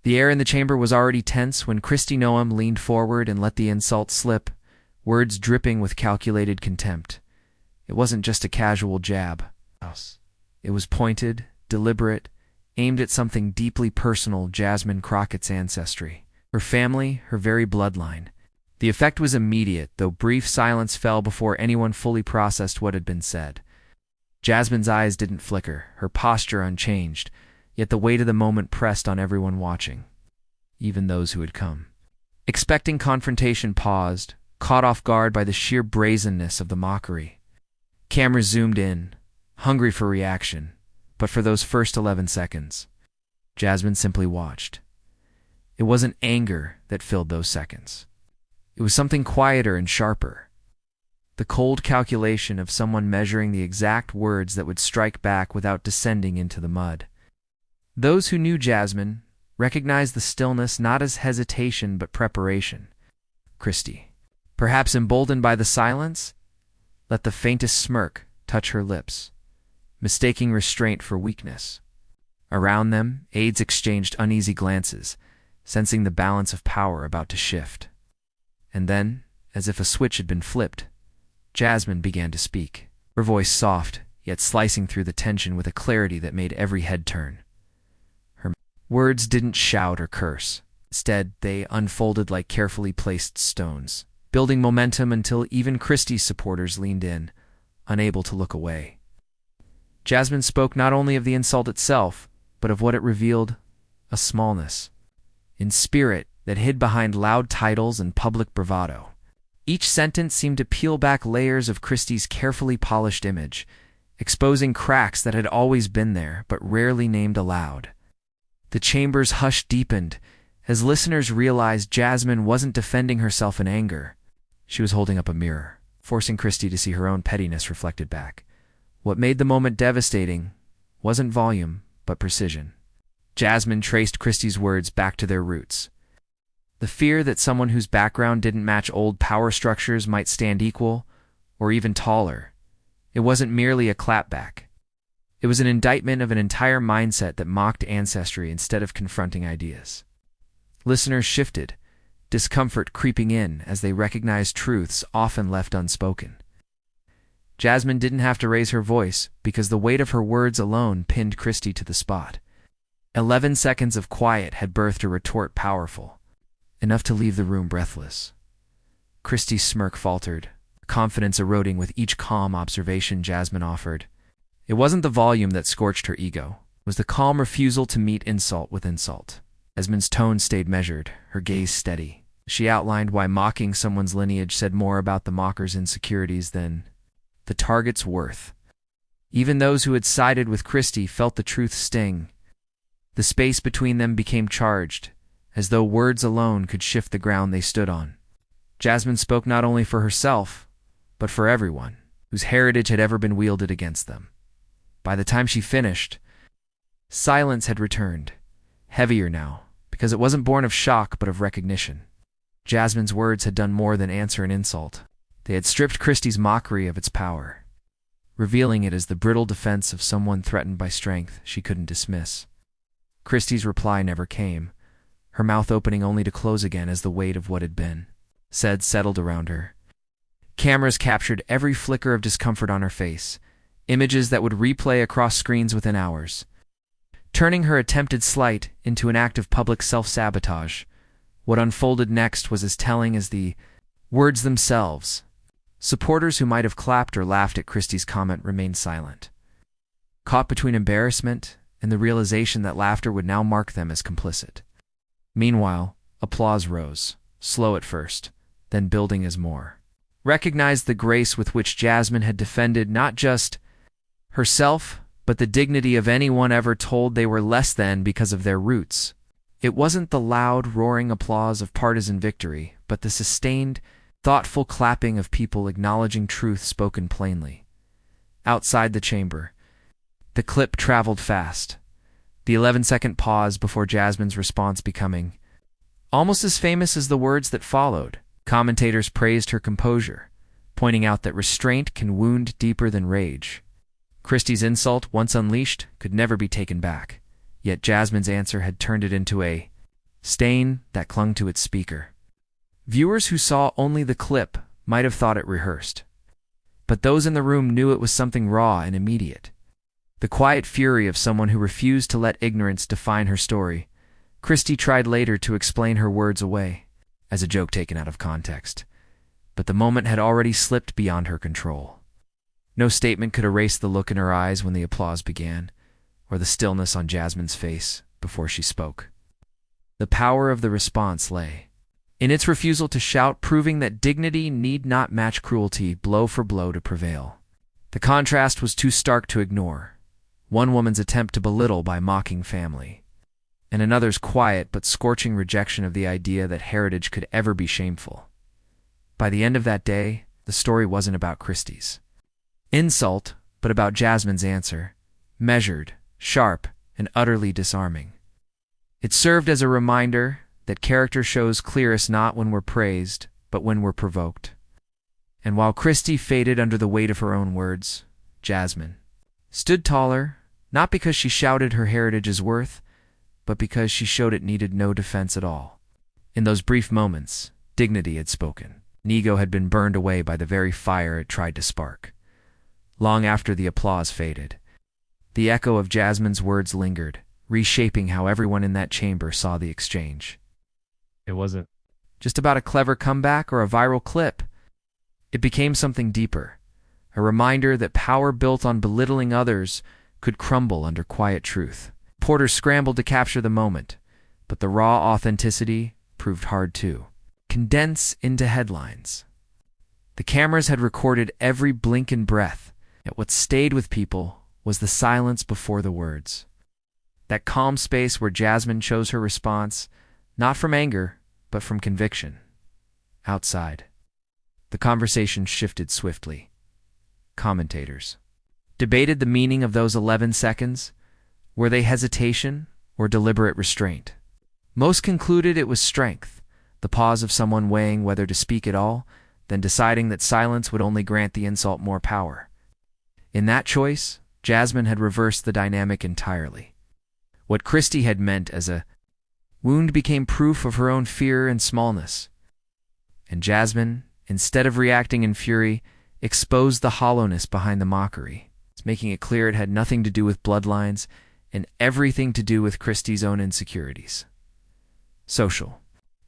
The air in the chamber was already tense when Kristi Noem leaned forward and let the insult slip, words dripping with calculated contempt. It wasn't just a casual jab. It was pointed, deliberate, aimed at something deeply personal, Jasmine Crockett's ancestry. Her family, her very bloodline. The effect was immediate, though brief silence fell before anyone fully processed what had been said. Jasmine's eyes didn't flicker, her posture unchanged, yet the weight of the moment pressed on everyone watching, even those who had come. Expecting confrontation paused, caught off guard by the sheer brazenness of the mockery. Cameras zoomed in, hungry for reaction, but for those first 11 seconds, Jasmine simply watched. It wasn't anger that filled those seconds. It was something quieter and sharper. The cold calculation of someone measuring the exact words that would strike back without descending into the mud. Those who knew Jasmine recognized the stillness not as hesitation but preparation. Kristi, perhaps emboldened by the silence, let the faintest smirk touch her lips, mistaking restraint for weakness. Around them, aides exchanged uneasy glances, sensing the balance of power about to shift. And then, as if a switch had been flipped, Jasmine began to speak, her voice soft, yet slicing through the tension with a clarity that made every head turn. Her words didn't shout or curse. Instead, they unfolded like carefully placed stones, building momentum until even Kristi's supporters leaned in, unable to look away. Jasmine spoke not only of the insult itself, but of what it revealed, a smallness, in spirit, that hid behind loud titles and public bravado. Each sentence seemed to peel back layers of Kristi's carefully polished image, exposing cracks that had always been there, but rarely named aloud. The chamber's hush deepened, as listeners realized Jasmine wasn't defending herself in anger. She was holding up a mirror, forcing Kristi to see her own pettiness reflected back. What made the moment devastating wasn't volume, but precision. Jasmine traced Kristi's words back to their roots. The fear that someone whose background didn't match old power structures might stand equal, or even taller. It wasn't merely a clapback. It was an indictment of an entire mindset that mocked ancestry instead of confronting ideas. Listeners shifted, discomfort creeping in as they recognized truths often left unspoken. Jasmine didn't have to raise her voice because the weight of her words alone pinned Kristi to the spot. 11 seconds of quiet had birthed a retort powerful, enough to leave the room breathless. Kristi's smirk faltered, confidence eroding with each calm observation Jasmine offered. It wasn't the volume that scorched her ego. It was the calm refusal to meet insult with insult. Jasmine's tone stayed measured, her gaze steady. She outlined why mocking someone's lineage said more about the mocker's insecurities than the target's worth. Even those who had sided with Kristi felt the truth sting. The space between them became charged, as though words alone could shift the ground they stood on. Jasmine spoke not only for herself, but for everyone whose heritage had ever been wielded against them. By the time she finished, silence had returned, heavier now, because it wasn't born of shock but of recognition. Jasmine's words had done more than answer an insult. They had stripped Kristi's mockery of its power, revealing it as the brittle defense of someone threatened by strength she couldn't dismiss. Kristi's reply never came, her mouth opening only to close again as the weight of what had been said settled around her. Cameras captured every flicker of discomfort on her face, images that would replay across screens within hours, turning her attempted slight into an act of public self-sabotage. What unfolded next was as telling as the words themselves. Supporters who might have clapped or laughed at Kristi's comment remained silent, caught between embarrassment and the realization that laughter would now mark them as complicit. Meanwhile, applause rose, slow at first, then building as more recognized the grace with which Jasmine had defended not just herself, but the dignity of anyone ever told they were less than because of their roots. It wasn't the loud, roaring applause of partisan victory, but the sustained, thoughtful clapping of people acknowledging truth spoken plainly. Outside the chamber, the clip traveled fast, the 11-second pause before Jasmine's response becoming almost as famous as the words that followed. Commentators praised her composure, pointing out that restraint can wound deeper than rage. Kristi's insult, once unleashed, could never be taken back, yet Jasmine's answer had turned it into a stain that clung to its speaker. Viewers who saw only the clip might have thought it rehearsed, but those in the room knew it was something raw and immediate. The quiet fury of someone who refused to let ignorance define her story. Kristi tried later to explain her words away, as a joke taken out of context, but the moment had already slipped beyond her control. No statement could erase the look in her eyes when the applause began, or the stillness on Jasmine's face before she spoke. The power of the response lay in its refusal to shout, proving that dignity need not match cruelty blow for blow to prevail. The contrast was too stark to ignore. One woman's attempt to belittle by mocking family, and another's quiet but scorching rejection of the idea that heritage could ever be shameful. By the end of that day, the story wasn't about Kristi's insult, but about Jasmine's answer, measured, sharp, and utterly disarming. It served as a reminder that character shows clearest not when we're praised, but when we're provoked. And while Kristi faded under the weight of her own words, Jasmine stood taller, not because she shouted her heritage's worth, but because she showed it needed no defense at all. In those brief moments, dignity had spoken. An ego had been burned away by the very fire it tried to spark. Long after the applause faded, the echo of Jasmine's words lingered, reshaping how everyone in that chamber saw the exchange. It wasn't just about a clever comeback or a viral clip. It became something deeper, a reminder that power built on belittling others could crumble under quiet truth. Porter scrambled to capture the moment, but the raw authenticity proved hard to condense into headlines. The cameras had recorded every blink and breath, yet what stayed with people was the silence before the words. That calm space where Jasmine chose her response, not from anger, but from conviction. Outside, the conversation shifted swiftly. Commentators debated the meaning of those 11 seconds. Were they hesitation or deliberate restraint? Most concluded it was strength, the pause of someone weighing whether to speak at all, then deciding that silence would only grant the insult more power. In that choice, Jasmine had reversed the dynamic entirely. What Kristi had meant as a wound became proof of her own fear and smallness. And Jasmine, instead of reacting in fury, exposed the hollowness behind the mockery, making it clear it had nothing to do with bloodlines and everything to do with Kristi's own insecurities. Social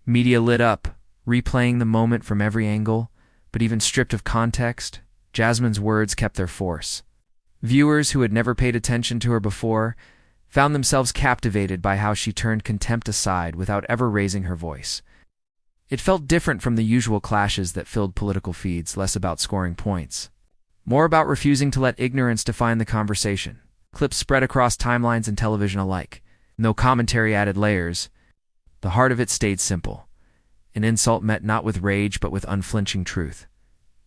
media lit up, replaying the moment from every angle, but even stripped of context, Jasmine's words kept their force. Viewers who had never paid attention to her before found themselves captivated by how she turned contempt aside without ever raising her voice. It felt different from the usual clashes that filled political feeds, less about scoring points, more about refusing to let ignorance define the conversation. Clips spread across timelines and television alike. No commentary added layers. The heart of it stayed simple. An insult met not with rage but with unflinching truth.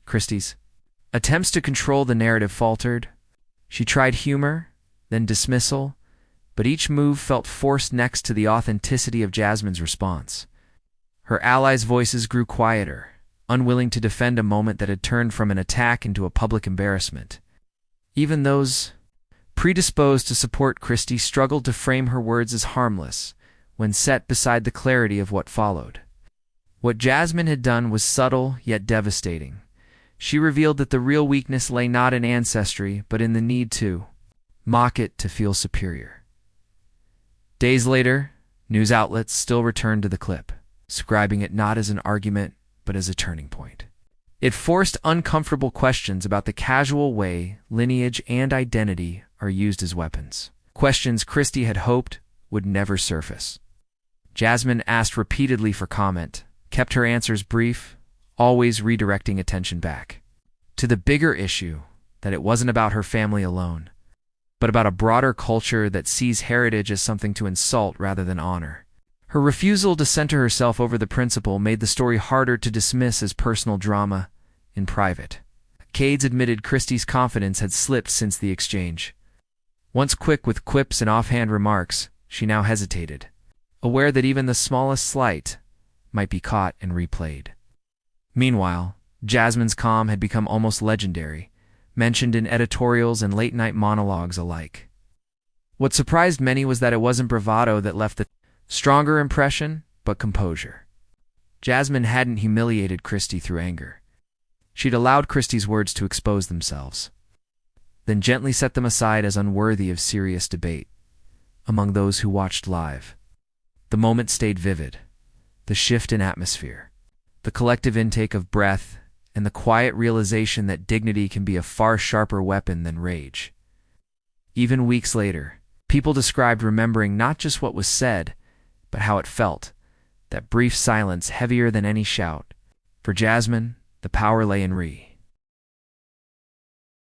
Kristi's attempts to control the narrative faltered. She tried humor, then dismissal, but each move felt forced next to the authenticity of Jasmine's response. Her allies' voices grew quieter, unwilling to defend a moment that had turned from an attack into a public embarrassment. Even those predisposed to support Kristi struggled to frame her words as harmless when set beside the clarity of what followed. What Jasmine had done was subtle yet devastating. She revealed that the real weakness lay not in ancestry, but in the need to mock it to feel superior. Days later, news outlets still returned to the clip, describing it not as an argument, but as a turning point. It forced uncomfortable questions about the casual way lineage and identity are used as weapons. Questions Kristi had hoped would never surface. Jasmine asked repeatedly for comment, kept her answers brief, always redirecting attention back to the bigger issue that it wasn't about her family alone, but about a broader culture that sees heritage as something to insult rather than honor. Her refusal to center herself over the principle made the story harder to dismiss as personal drama in private. Cades admitted Kristi's confidence had slipped since the exchange. Once quick with quips and offhand remarks, she now hesitated, aware that even the smallest slight might be caught and replayed. Meanwhile, Jasmine's calm had become almost legendary, mentioned in editorials and late-night monologues alike. What surprised many was that it wasn't bravado that left the Stronger impression, but composure. Jasmine hadn't humiliated Kristi through anger. She'd allowed Kristi's words to expose themselves, then gently set them aside as unworthy of serious debate. Among those who watched live, the moment stayed vivid. The shift in atmosphere, the collective intake of breath, and the quiet realization that dignity can be a far sharper weapon than rage. Even weeks later, people described remembering not just what was said, but how it felt, that brief silence heavier than any shout. For Jasmine, the power lay in